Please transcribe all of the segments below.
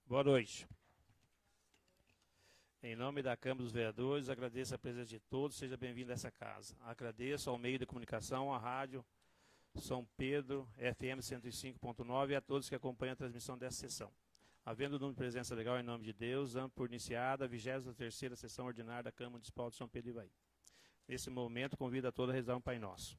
Boa noite. Em nome da Câmara dos Vereadores, agradeço a presença de todos, seja bem-vindo a essa casa. Agradeço ao meio de comunicação, à rádio São Pedro, FM 105.9 e a todos que acompanham a transmissão dessa sessão. Havendo o número de presença legal, em nome de Deus, dando por iniciada a 23ª sessão ordinária da Câmara Municipal de São Pedro e Ivaí. Nesse momento, convido a todos a rezar um Pai Nosso.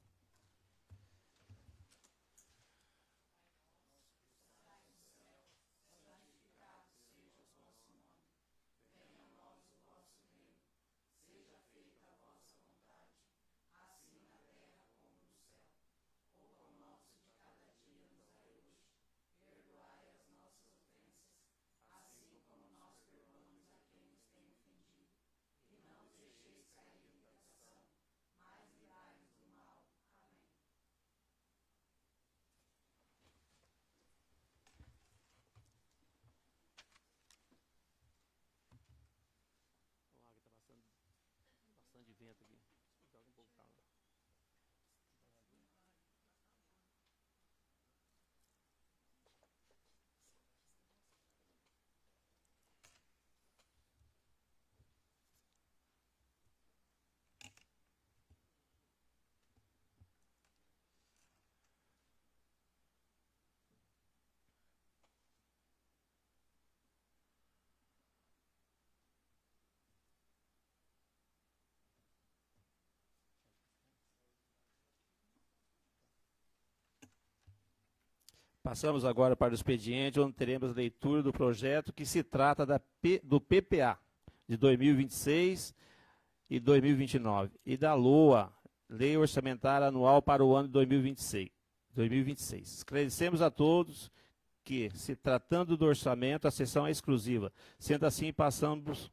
Bastante vento aqui. Joga um pouco calma. Passamos agora para o expediente, onde teremos leitura do projeto que se trata do PPA de 2026 e 2029 e da LOA, Lei Orçamentária Anual para o ano de 2026. Esclarecemos a todos que, se tratando do orçamento, a sessão é exclusiva. Sendo assim, passamos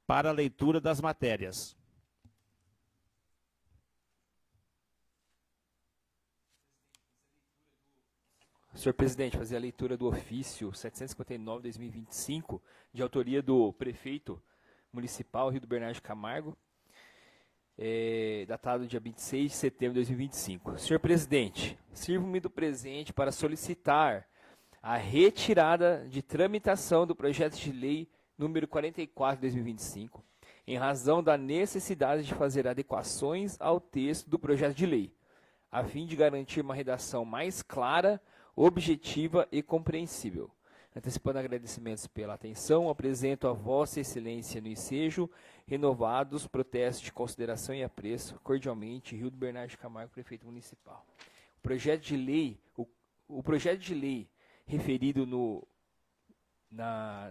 para a leitura das matérias. Senhor presidente, fazer a leitura do ofício 759/2025, de autoria do prefeito municipal Rio do Bernardo de Camargo, datado dia 26 de setembro de 2025. Senhor presidente, sirvo-me do presente para solicitar a retirada de tramitação do projeto de lei número 44 de 2025, em razão da necessidade de fazer adequações ao texto do projeto de lei, a fim de garantir uma redação mais clara, objetiva e compreensível. Antecipando agradecimentos pela atenção, apresento a Vossa Excelência no ensejo renovados protestos de consideração e apreço, cordialmente, Rio do Bernardo de Camargo, prefeito municipal. O projeto de lei referido no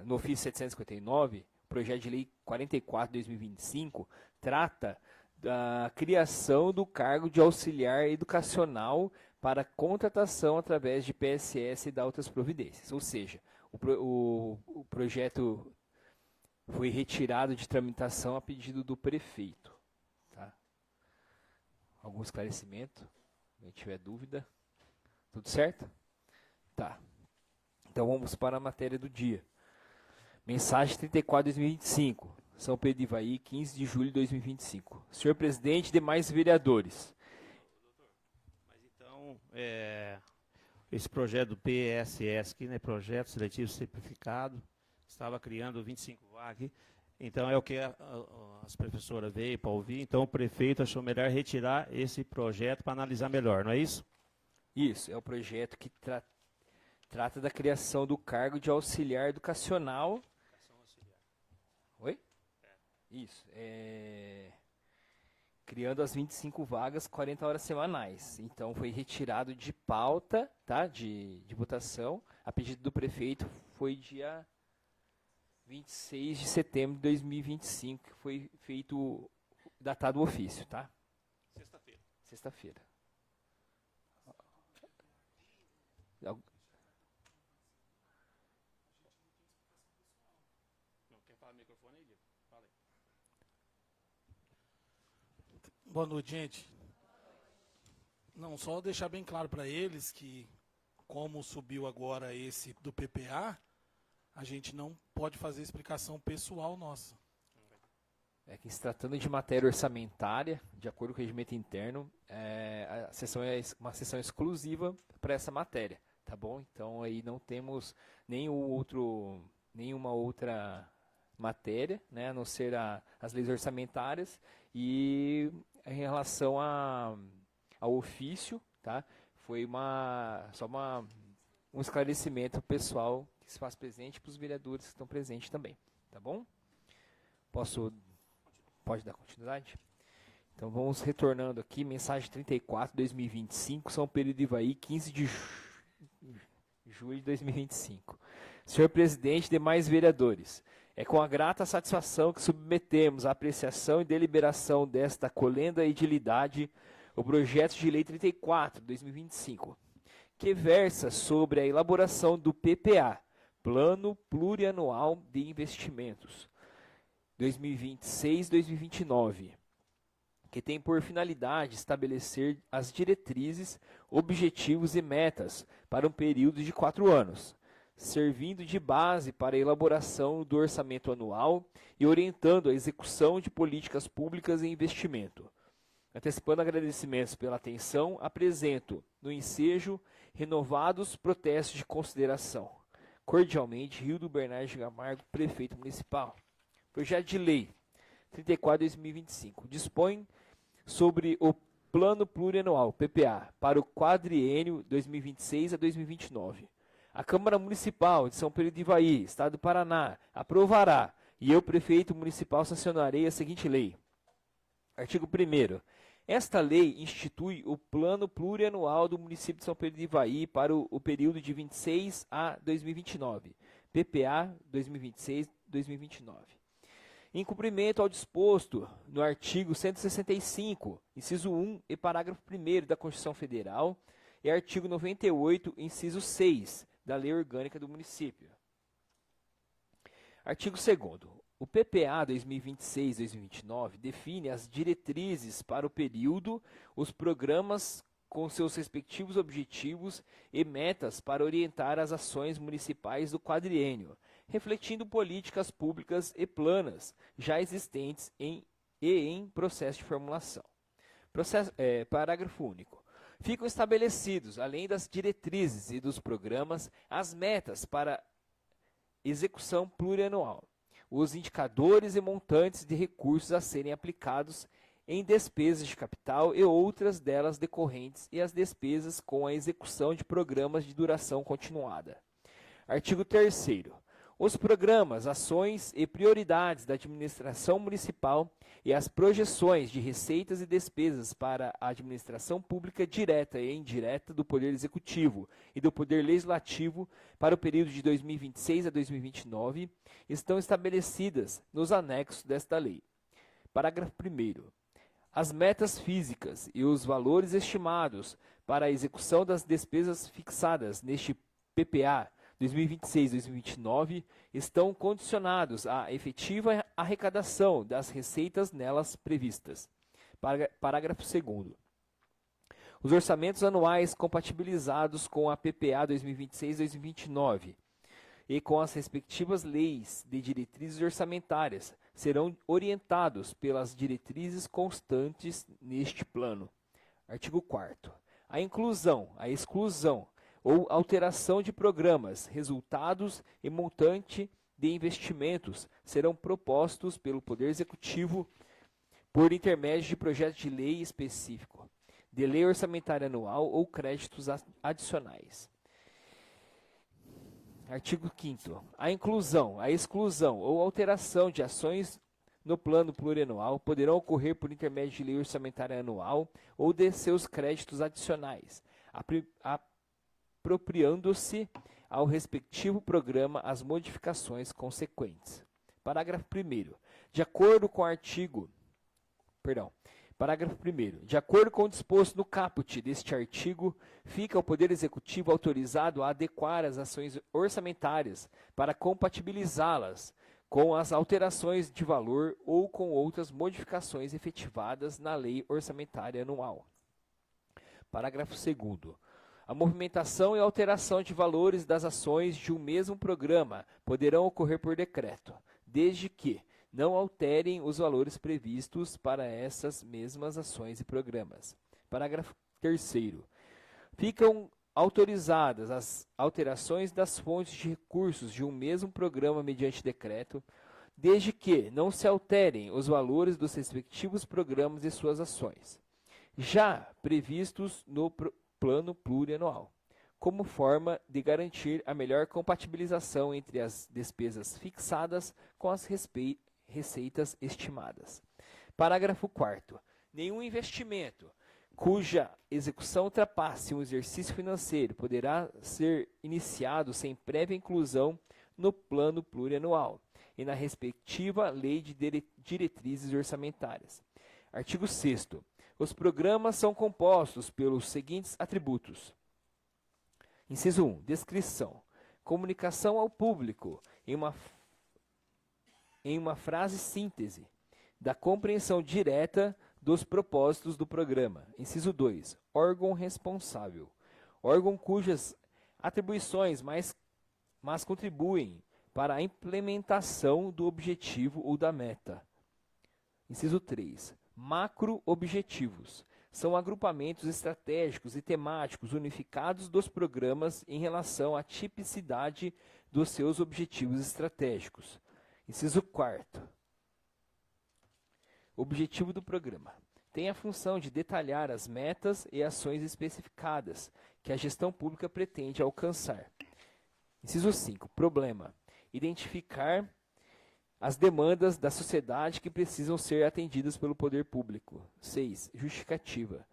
ofício 759, projeto de lei 44 de 2025, trata da criação do cargo de auxiliar educacional para contratação através de PSS e da outras providências. Ou seja, o projeto foi retirado de tramitação a pedido do prefeito. Tá? Algum esclarecimento? Se tiver dúvida. Tudo certo? Tá. Então vamos para a matéria do dia. Mensagem 34 de 2025. São Pedro e Ivaí, 15 de julho de 2025. Senhor presidente e demais vereadores. Mas então, esse projeto do PSS aqui, né, Projeto Seletivo Simplificado, estava criando 25 vagas aqui. Então é o que as professoras veio para ouvir. Então o prefeito achou melhor retirar esse projeto para analisar melhor, não é isso? Isso, é o projeto que trata da criação do cargo de auxiliar educacional. Oi? Isso, criando as 25 vagas, 40 horas semanais. Então foi retirado de pauta, tá, de votação, a pedido do prefeito, foi dia 26 de setembro de 2025, que foi feito, datado o ofício, tá? Sexta-feira. Sexta-feira. Quer falar no microfone aí, Diego? Fala aí. Boa noite, gente. Não, só deixar bem claro para eles que, como subiu agora esse do PPA, a gente não pode fazer explicação pessoal nossa. É que, se tratando de matéria orçamentária, de acordo com o regimento interno, a sessão é uma sessão exclusiva para essa matéria, tá bom? Então aí não temos nenhuma outra matéria, né, a não ser as leis orçamentárias, e em relação ao ofício, tá? Foi só um esclarecimento pessoal que se faz presente para os vereadores que estão presentes também, tá bom? Pode dar continuidade? Então vamos retornando aqui, mensagem 34, 2025, São Pedro do Ivaí, 15 de julho de 2025. Senhor presidente e demais vereadores, é com a grata satisfação que submetemos à apreciação e deliberação desta colenda edilidade o projeto de lei 34, 2025, que versa sobre a elaboração do PPA, Plano Plurianual de Investimentos, 2026-2029, que tem por finalidade estabelecer as diretrizes, objetivos e metas para um período de 4 anos, servindo de base para a elaboração do orçamento anual e orientando a execução de políticas públicas e investimento. Antecipando agradecimentos pela atenção, apresento no ensejo renovados protestos de consideração. Cordialmente, Rildo Bernardes de Camargo, Prefeito Municipal. Projeto de Lei 34/2025 dispõe sobre o Plano Plurianual, PPA, para o quadriênio 2026 a 2029. A Câmara Municipal de São Pedro do Ivaí, Estado do Paraná, aprovará e eu, Prefeito Municipal, sancionarei a seguinte lei. Artigo 1º. Esta lei institui o Plano Plurianual do município de São Pedro do Ivaí para o período de 26 a 2029, PPA 2026-2029. Em cumprimento ao disposto no artigo 165, inciso 1 e parágrafo 1º da Constituição Federal e artigo 98, inciso 6 da Lei Orgânica do Município. Artigo 2º. O PPA 2026-2029 define as diretrizes para o período, os programas com seus respectivos objetivos e metas para orientar as ações municipais do quadriênio, refletindo políticas públicas e planas já existentes em processo de formulação. Parágrafo único. Ficam estabelecidos, além das diretrizes e dos programas, as metas para execução plurianual, os indicadores e montantes de recursos a serem aplicados em despesas de capital e outras delas decorrentes e as despesas com a execução de programas de duração continuada. Artigo 3º. Os programas, ações e prioridades da administração municipal e as projeções de receitas e despesas para a administração pública direta e indireta do Poder Executivo e do Poder Legislativo para o período de 2026 a 2029 estão estabelecidas nos anexos desta lei. Parágrafo 1º. As metas físicas e os valores estimados para a execução das despesas fixadas neste PPA 2026-2029 estão condicionados à efetiva arrecadação das receitas nelas previstas. Parágrafo 2º. Os orçamentos anuais compatibilizados com a PPA 2026-2029 e com as respectivas leis de diretrizes orçamentárias serão orientados pelas diretrizes constantes neste plano. Artigo 4º. A inclusão, a exclusão ou alteração de programas, resultados e montante de investimentos serão propostos pelo Poder Executivo por intermédio de projeto de lei específico, de lei orçamentária anual ou créditos adicionais. Artigo 5º. A inclusão, a exclusão ou alteração de ações no plano plurianual poderão ocorrer por intermédio de lei orçamentária anual ou de seus créditos adicionais, apropriando-se ao respectivo programa as modificações consequentes. Parágrafo 1º. Parágrafo 1º. De acordo com o disposto no caput deste artigo, fica o Poder Executivo autorizado a adequar as ações orçamentárias para compatibilizá-las com as alterações de valor ou com outras modificações efetivadas na Lei Orçamentária Anual. Parágrafo 2º. A movimentação e alteração de valores das ações de um mesmo programa poderão ocorrer por decreto, desde que não alterem os valores previstos para essas mesmas ações e programas. Parágrafo 3º. Ficam autorizadas as alterações das fontes de recursos de um mesmo programa mediante decreto, desde que não se alterem os valores dos respectivos programas e suas ações, já previstos no plano plurianual, como forma de garantir a melhor compatibilização entre as despesas fixadas com as receitas estimadas. Parágrafo 4º. Nenhum investimento cuja execução ultrapasse um exercício financeiro poderá ser iniciado sem prévia inclusão no plano plurianual e na respectiva lei de diretrizes orçamentárias. Artigo 6º. Os programas são compostos pelos seguintes atributos. Inciso 1. Descrição. Comunicação ao público em uma frase síntese da compreensão direta dos propósitos do programa. Inciso 2. Órgão responsável. Órgão cujas atribuições mas contribuem para a implementação do objetivo ou da meta. Inciso 3. Macro-objetivos. São agrupamentos estratégicos e temáticos unificados dos programas em relação à tipicidade dos seus objetivos estratégicos. Inciso 4º. Objetivo do programa. Tem a função de detalhar as metas e ações especificadas que a gestão pública pretende alcançar. Inciso 5. Problema. Identificar as demandas da sociedade que precisam ser atendidas pelo poder público. 6. Justificativa.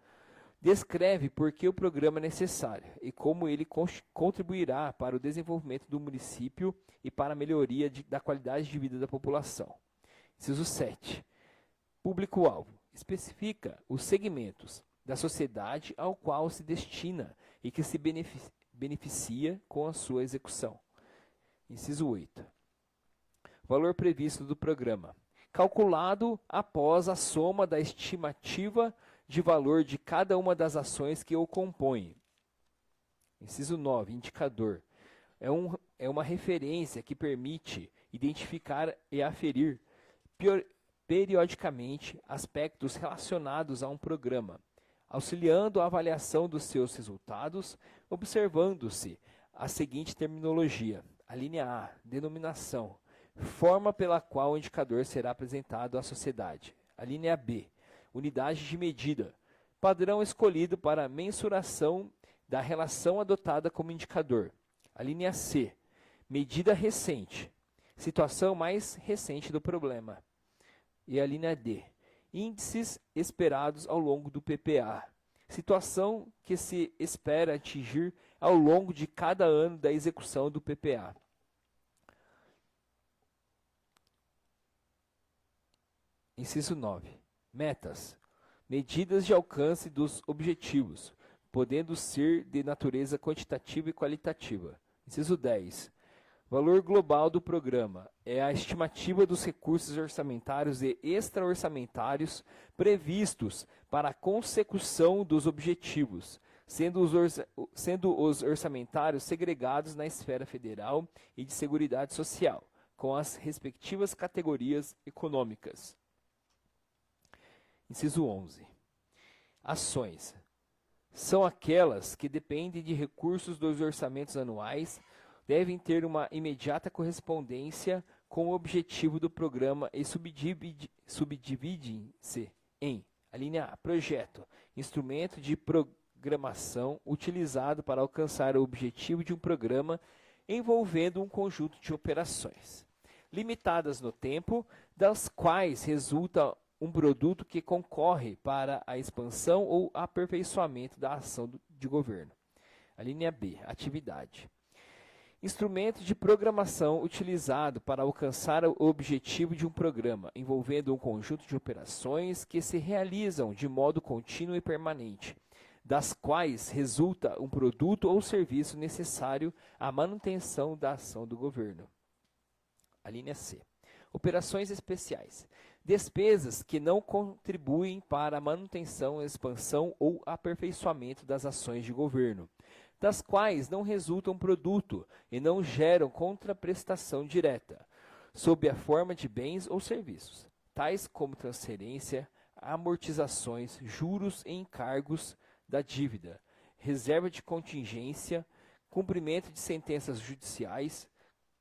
Descreve por que o programa é necessário e como ele contribuirá para o desenvolvimento do município e para a melhoria da qualidade de vida da população. Inciso 7. Público-alvo. Especifica os segmentos da sociedade ao qual se destina e que se beneficia com a sua execução. Inciso 8. Valor previsto do programa. Calculado após a soma da estimativa de valor de cada uma das ações que o compõem. Inciso 9. Indicador. É uma referência que permite identificar e aferir periodicamente aspectos relacionados a um programa, auxiliando a avaliação dos seus resultados, observando-se a seguinte terminologia. A linha A, denominação, forma pela qual o indicador será apresentado à sociedade. A linha B, unidade de medida, padrão escolhido para a mensuração da relação adotada como indicador. A linha C, medida recente, situação mais recente do problema. E a linha D, índices esperados ao longo do PPA, situação que se espera atingir ao longo de cada ano da execução do PPA. Inciso 9. Metas. Medidas de alcance dos objetivos, podendo ser de natureza quantitativa e qualitativa. Inciso 10. Valor global do programa é a estimativa dos recursos orçamentários e extra-orçamentários previstos para a consecução dos objetivos, sendo os orçamentários segregados na esfera federal e de Seguridade Social, com as respectivas categorias econômicas. Inciso 11. Ações. São aquelas que dependem de recursos dos orçamentos anuais, devem ter uma imediata correspondência com o objetivo do programa e subdividem-se em: a linha A, projeto, instrumento de programação utilizado para alcançar o objetivo de um programa envolvendo um conjunto de operações, limitadas no tempo, das quais resulta um produto que concorre para a expansão ou aperfeiçoamento da ação de governo. A linha B, atividade. Instrumento de programação utilizado para alcançar o objetivo de um programa, envolvendo um conjunto de operações que se realizam de modo contínuo e permanente, das quais resulta um produto ou serviço necessário à manutenção da ação do governo. A linha C. Operações especiais. Despesas que não contribuem para a manutenção, expansão ou aperfeiçoamento das ações de governo, das quais não resultam produto e não geram contraprestação direta, sob a forma de bens ou serviços, tais como transferência, amortizações, juros e encargos da dívida, reserva de contingência, cumprimento de sentenças judiciais,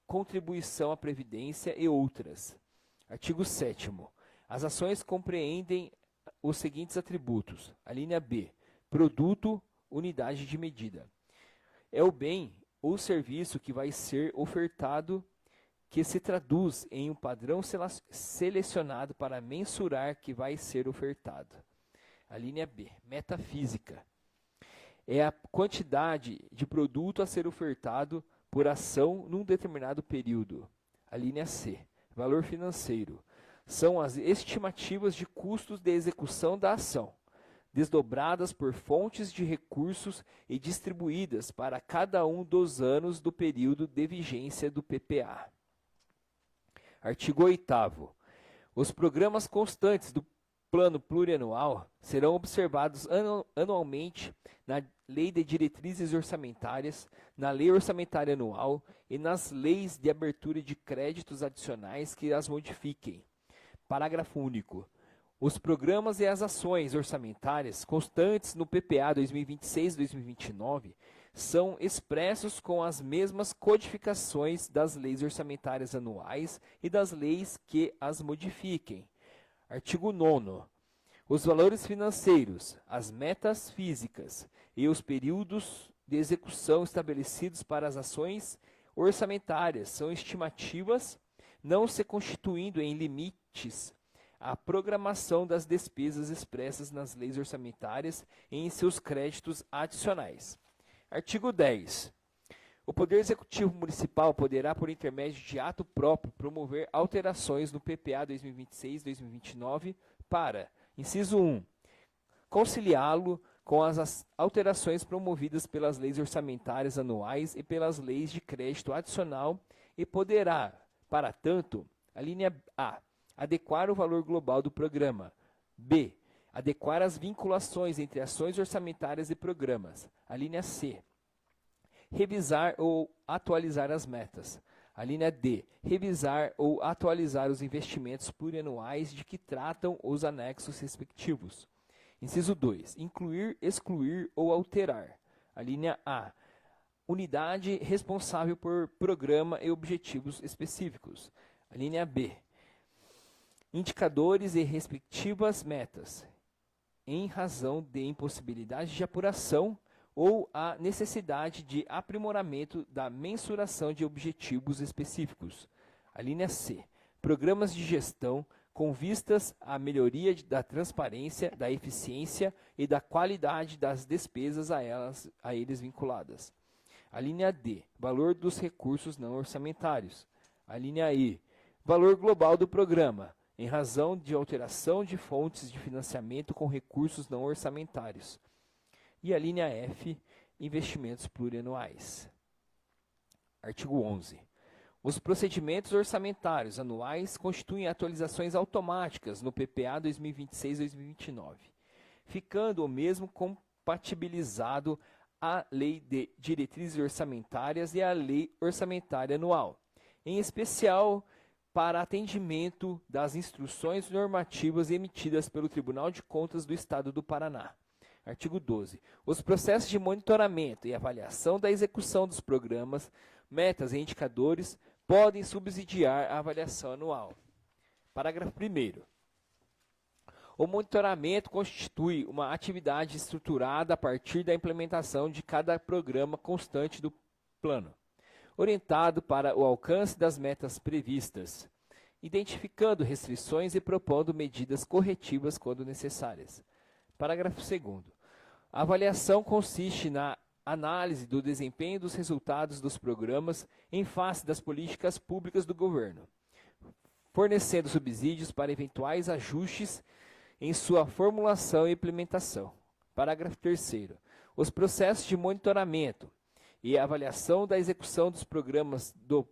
contribuição à Previdência e outras. Artigo 7º. As ações compreendem os seguintes atributos. A linha B. Produto, unidade de medida. É o bem ou serviço que vai ser ofertado que se traduz em um padrão selecionado para mensurar que vai ser ofertado. A linha B, metafísica. É a quantidade de produto a ser ofertado por ação num determinado período. A linha C, valor financeiro. São as estimativas de custos de execução da ação, desdobradas por fontes de recursos e distribuídas para cada um dos anos do período de vigência do PPA. Artigo 8º. Os programas constantes do Plano Plurianual serão observados anualmente na Lei de Diretrizes Orçamentárias, na Lei Orçamentária Anual e nas leis de abertura de créditos adicionais que as modifiquem. Parágrafo único. Os programas e as ações orçamentárias constantes no PPA 2026-2029 são expressos com as mesmas codificações das leis orçamentárias anuais e das leis que as modifiquem. Artigo 9º. Os valores financeiros, as metas físicas e os períodos de execução estabelecidos para as ações orçamentárias são estimativas, não se constituindo em limites à programação das despesas expressas nas leis orçamentárias e em seus créditos adicionais. Artigo 10. O Poder Executivo Municipal poderá, por intermédio de ato próprio, promover alterações no PPA 2026-2029 para, inciso 1, conciliá-lo com as alterações promovidas pelas leis orçamentárias anuais e pelas leis de crédito adicional e poderá, para tanto, a linha A, adequar o valor global do programa. B, adequar as vinculações entre ações orçamentárias e programas. A linha C, revisar ou atualizar as metas. A linha D, revisar ou atualizar os investimentos plurianuais de que tratam os anexos respectivos. Inciso 2, incluir, excluir ou alterar. A linha A, unidade responsável por programa e objetivos específicos. A linha B, indicadores e respectivas metas, em razão de impossibilidade de apuração ou a necessidade de aprimoramento da mensuração de objetivos específicos. A linha C, programas de gestão com vistas à melhoria da transparência, da eficiência e da qualidade das despesas a eles vinculadas. A linha D, valor dos recursos não orçamentários. A linha E, valor global do programa, em razão de alteração de fontes de financiamento com recursos não orçamentários. E a linha F, investimentos plurianuais. Artigo 11. Os procedimentos orçamentários anuais constituem atualizações automáticas no PPA 2026-2029, ficando o mesmo compatibilizado à Lei de Diretrizes Orçamentárias e à Lei Orçamentária Anual, em especial para atendimento das instruções normativas emitidas pelo Tribunal de Contas do Estado do Paraná. Artigo 12. Os processos de monitoramento e avaliação da execução dos programas, metas e indicadores podem subsidiar a avaliação anual. Parágrafo 1º. O monitoramento constitui uma atividade estruturada a partir da implementação de cada programa constante do plano, orientado para o alcance das metas previstas, identificando restrições e propondo medidas corretivas quando necessárias. Parágrafo 2º. A avaliação consiste na análise do desempenho dos resultados dos programas em face das políticas públicas do governo, fornecendo subsídios para eventuais ajustes em sua formulação e implementação. Parágrafo 3º. Os processos de monitoramento e avaliação da execução dos programas do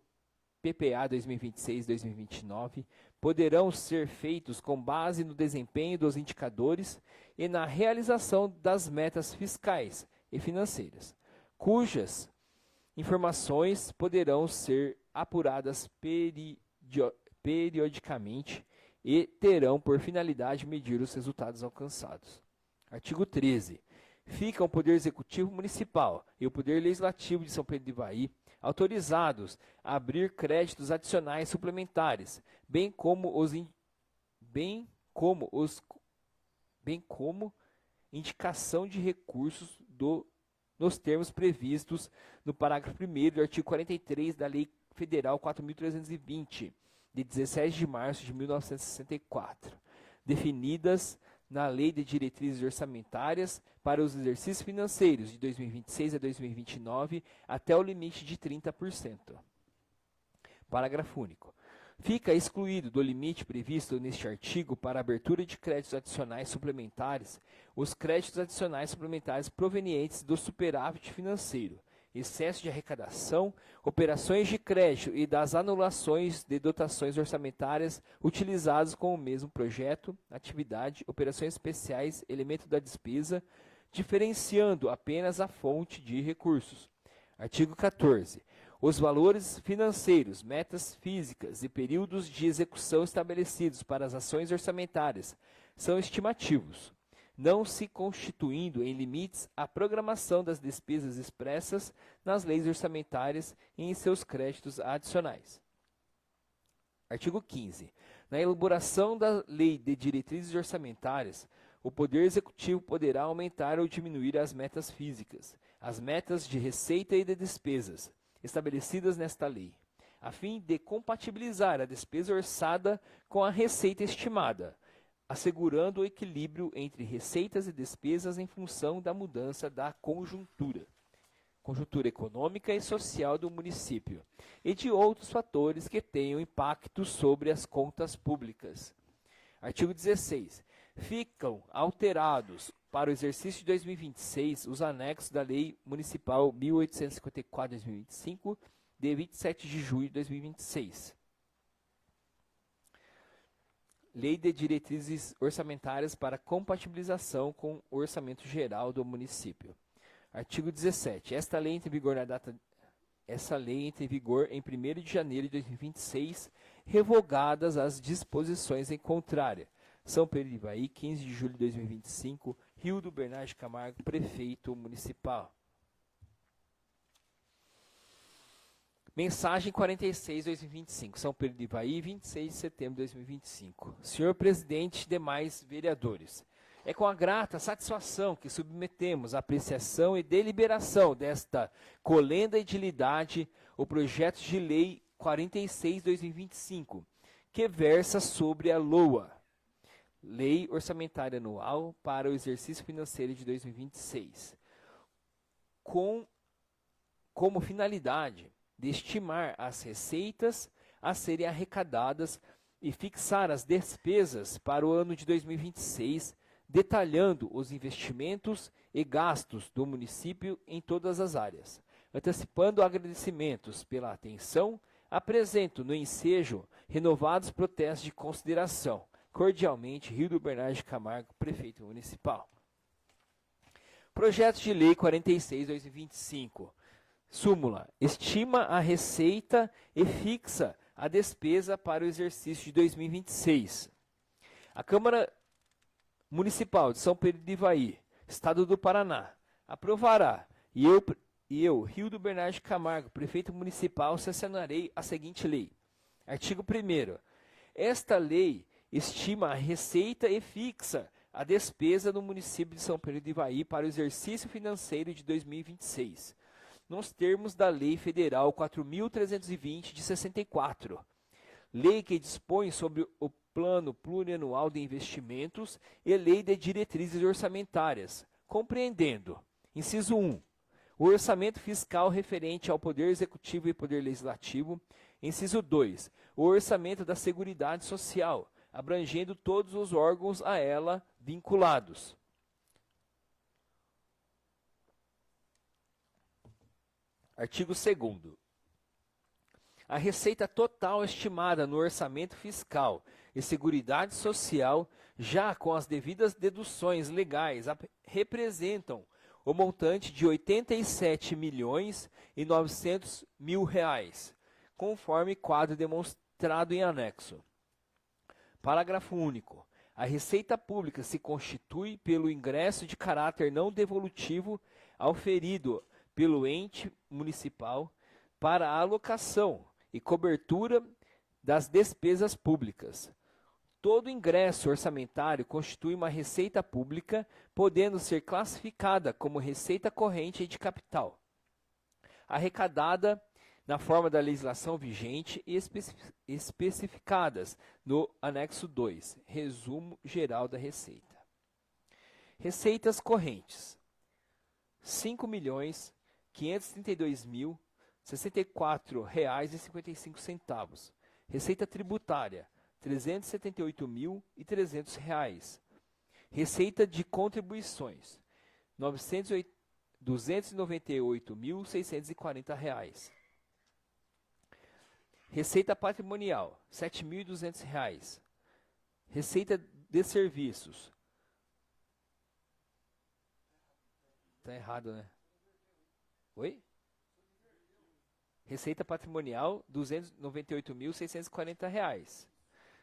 PPA 2026-2029 poderão ser feitos com base no desempenho dos indicadores e na realização das metas fiscais e financeiras, cujas informações poderão ser apuradas periodicamente e terão por finalidade medir os resultados alcançados. Artigo 13. ficam o Poder Executivo Municipal e o Poder Legislativo de São Pedro do Ivaí autorizados a abrir créditos adicionais suplementares, bem como indicação de recursos nos termos previstos no parágrafo 1º do artigo 43 da Lei Federal 4.320, de 17 de março de 1964, definidas na Lei de Diretrizes Orçamentárias para os exercícios financeiros de 2026 a 2029 até o limite de 30%. Parágrafo único. Fica excluído do limite previsto neste artigo para abertura de créditos adicionais suplementares os créditos adicionais suplementares provenientes do superávit financeiro, excesso de arrecadação, operações de crédito e das anulações de dotações orçamentárias utilizadas com o mesmo projeto, atividade, operações especiais, elemento da despesa, diferenciando apenas a fonte de recursos. Artigo 14. Os valores financeiros, metas físicas e períodos de execução estabelecidos para as ações orçamentárias são estimativos, não se constituindo em limites a programação das despesas expressas nas leis orçamentárias e em seus créditos adicionais. Artigo 15. Na elaboração da Lei de Diretrizes Orçamentárias, o Poder Executivo poderá aumentar ou diminuir as metas físicas, as metas de receita e de despesas, estabelecidas nesta lei, a fim de compatibilizar a despesa orçada com a receita estimada, assegurando o equilíbrio entre receitas e despesas em função da mudança da conjuntura econômica e social do município, e de outros fatores que tenham impacto sobre as contas públicas. Artigo 16. Ficam alterados para o exercício de 2026 os anexos da Lei Municipal 1854/2025, de 27 de julho de 2026. Lei de Diretrizes Orçamentárias para compatibilização com o Orçamento Geral do município. Artigo 17. Essa lei entra em vigor em 1º de janeiro de 2026, revogadas as disposições em contrária. São Pedro do Ivaí, 15 de julho de 2025, Rildo Bernardes Camargo, Prefeito Municipal. Mensagem 46/2025, São Pedro do Ivaí, 26 de setembro de 2025. Senhor Presidente e demais vereadores, é com a grata satisfação que submetemos à apreciação e deliberação desta colenda edilidade o projeto de lei 46/2025, que versa sobre a LOA, Lei Orçamentária Anual para o Exercício Financeiro de 2026, como finalidade de estimar as receitas a serem arrecadadas e fixar as despesas para o ano de 2026, detalhando os investimentos e gastos do município em todas as áreas. Antecipando agradecimentos pela atenção, apresento no ensejo renovados protestos de consideração. Cordialmente, Rildo Bernardes Camargo, Prefeito Municipal. Projeto de Lei 46/2025. Súmula. Estima a receita e fixa a despesa para o exercício de 2026. A Câmara Municipal de São Pedro do Ivaí, Estado do Paraná, aprovará, e eu, Rildo Bernardes Camargo, Prefeito Municipal, sancionarei a seguinte lei. Artigo 1º. Esta lei estima a receita e fixa a despesa no município de São Pedro do Ivaí para o exercício financeiro de 2026, nos termos da Lei Federal 4.320 de 64, lei que dispõe sobre o Plano Plurianual de Investimentos e Lei de Diretrizes Orçamentárias, compreendendo, inciso 1, o orçamento fiscal referente ao Poder Executivo e Poder Legislativo, inciso 2, o orçamento da Seguridade Social, abrangendo todos os órgãos a ela vinculados. Artigo 2º. A receita total estimada no orçamento fiscal e Seguridade Social, já com as devidas deduções legais, representam o montante de R$ 87.900.000, conforme quadro demonstrado em anexo. Parágrafo único. A receita pública se constitui pelo ingresso de caráter não devolutivo auferido pelo ente municipal para a alocação e cobertura das despesas públicas. Todo ingresso orçamentário constitui uma receita pública, podendo ser classificada como receita corrente e de capital, arrecadada na forma da legislação vigente e especificadas no anexo 2, resumo geral da receita. Receitas correntes: R$ 5.532.064,55. Receita tributária: R$ 378.300. Receita de contribuições: R$ 298.640. Receita patrimonial: R$ 7.200. Receita de serviços. Tá errado, né? Oi? Receita patrimonial, R$ 298.640.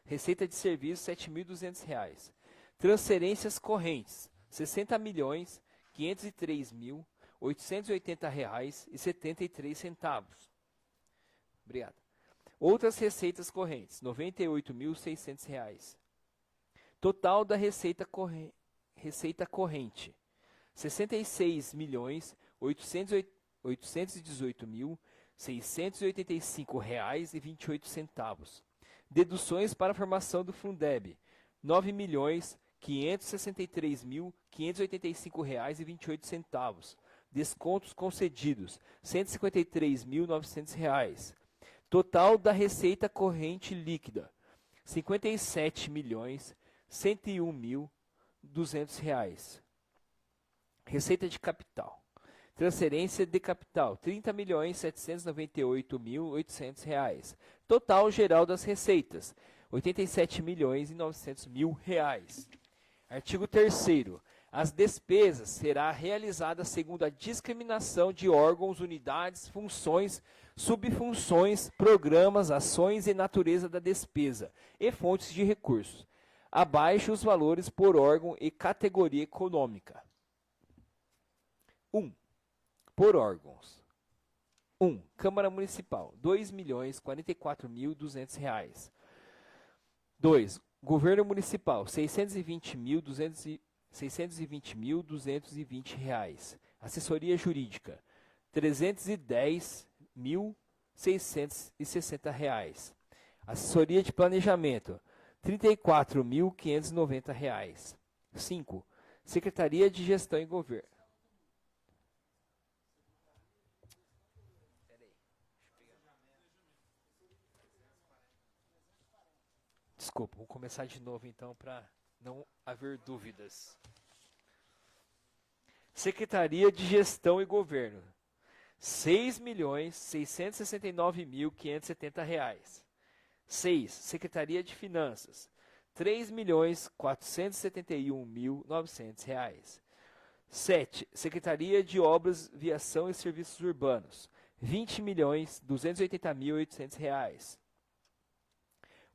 Receita de serviços, R$ 7.200. Transferências correntes, R$ 60.503.880,73. Obrigado. Outras receitas correntes, R$ 98.600. Total da receita corrente, R$ 66.818.685,28. Deduções para a formação do Fundeb: R$ 9.563.585,28. Descontos concedidos: R$ 153.900. Total da receita corrente líquida: R$ 57.101.200. Receita de capital. Transferência de capital: R$ 30.798.800. Total geral das receitas: R$ 87.900.000. Artigo 3º. As despesas será realizada segundo a discriminação de órgãos, unidades, funções, subfunções, programas, ações e natureza da despesa e fontes de recursos. Abaixo os valores por órgão e categoria econômica. 1. Por órgãos. 1. Câmara Municipal, R$ 2.044.200. 2. Governo Municipal, R$ 620.220. Assessoria Jurídica, R$ 310.660. Assessoria de Planejamento, R$ 34.590. 5. Secretaria de Gestão e Governo. Desculpa, vou começar de novo então para não haver dúvidas. Secretaria de Gestão e Governo, R$ 6.669.570. 6. Secretaria de Finanças, R$ 3.471.900. 7. Secretaria de Obras, Viação e Serviços Urbanos, R$ 20.280.800.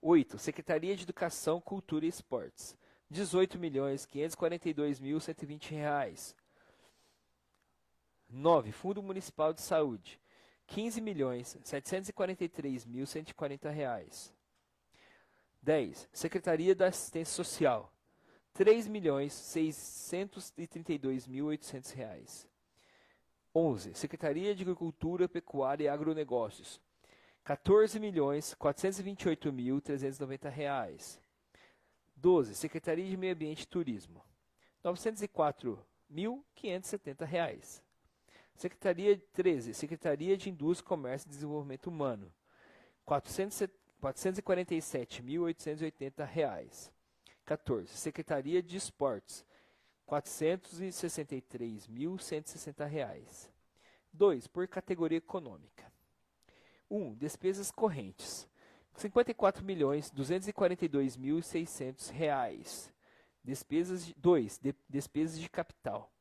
8. Secretaria de Educação, Cultura e Esportes, R$ 18.542.120. 9. Fundo Municipal de Saúde, R$ 15.743.140. 10. Secretaria da Assistência Social, R$ 3.632.800. 11. Secretaria de Agricultura, Pecuária e Agronegócios, R$ 14.428.390. 12. Secretaria de Meio Ambiente e Turismo, R$ 904.570. Secretaria 13. Secretaria de Indústria, Comércio e Desenvolvimento Humano, R$ 447.880. 14. Secretaria de Esportes, R$ 463.160. 2. Por categoria econômica. 1. Despesas correntes, R$ 54.242.600. Despesas 2. Despesas de capital,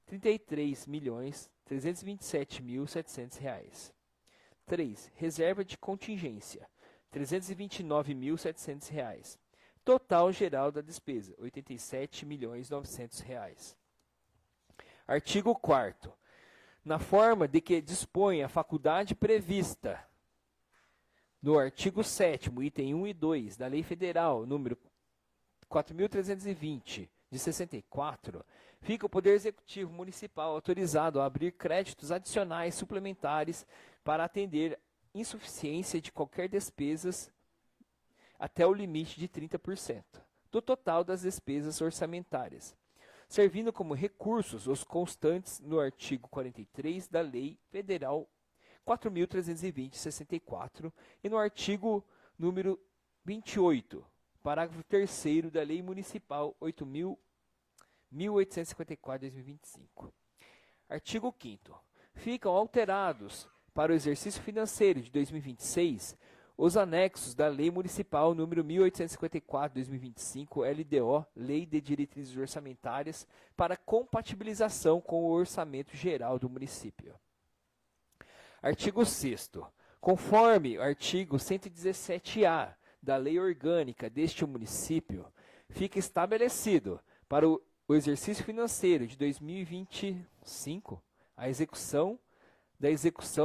R$ 33.327.700. 3. Reserva de contingência, R$ 329.700. total geral da despesa, R$ 87.900.000. Artigo 4º. Na forma de que dispõe a faculdade prevista no artigo 7º, item 1 e 2 da Lei Federal número 4.320, de 64, fica o Poder Executivo Municipal autorizado a abrir créditos adicionais suplementares para atender insuficiência de qualquer despesas até o limite de 30% do total das despesas orçamentárias, servindo como recursos os constantes no artigo 43 da Lei Federal 4.320/64 e no artigo número 28, parágrafo 3º da Lei Municipal 8.1854/2025. Artigo 5º. Ficam alterados para o exercício financeiro de 2026 os anexos da Lei Municipal número 1854/2025, LDO, Lei de Diretrizes Orçamentárias, para compatibilização com o Orçamento Geral do município. Artigo 6º. Conforme o artigo 117-A da Lei Orgânica deste município, fica estabelecido para o exercício financeiro de 2025 a execução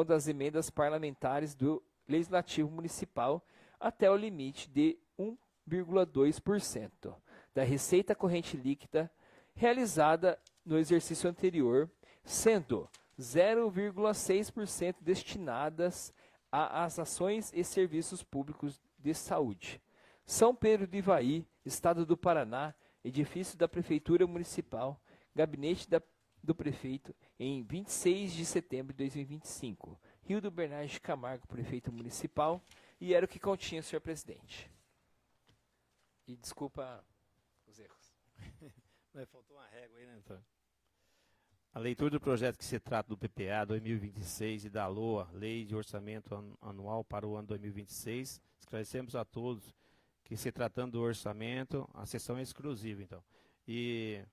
das emendas parlamentares do Legislativo Municipal até o limite de 1,2% da receita corrente líquida realizada no exercício anterior, sendo 0,6% destinadas às ações e serviços públicos de saúde. São Pedro do Ivaí, Estado do Paraná, edifício da Prefeitura Municipal, gabinete do prefeito, em 26 de setembro de 2025. Rio do Bernardes de Camargo, prefeito municipal, e era o que continha, senhor presidente. E desculpa os erros. Faltou uma régua aí, né, Antônio? A leitura do projeto que se trata do PPA 2026 e da LOA, Lei de Orçamento Anual para o ano 2026, esclarecemos a todos que, se tratando do orçamento, a sessão é exclusiva, então. E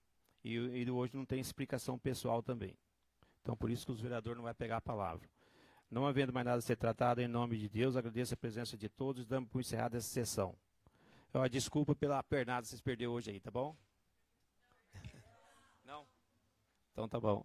hoje não tem explicação pessoal também. Então, por isso que os vereadores não vão pegar a palavra. Não havendo mais nada a ser tratado, em nome de Deus, agradeço a presença de todos e damos por encerrada essa sessão. Desculpa pela pernada que vocês perderam hoje aí, tá bom? Não? Então tá bom.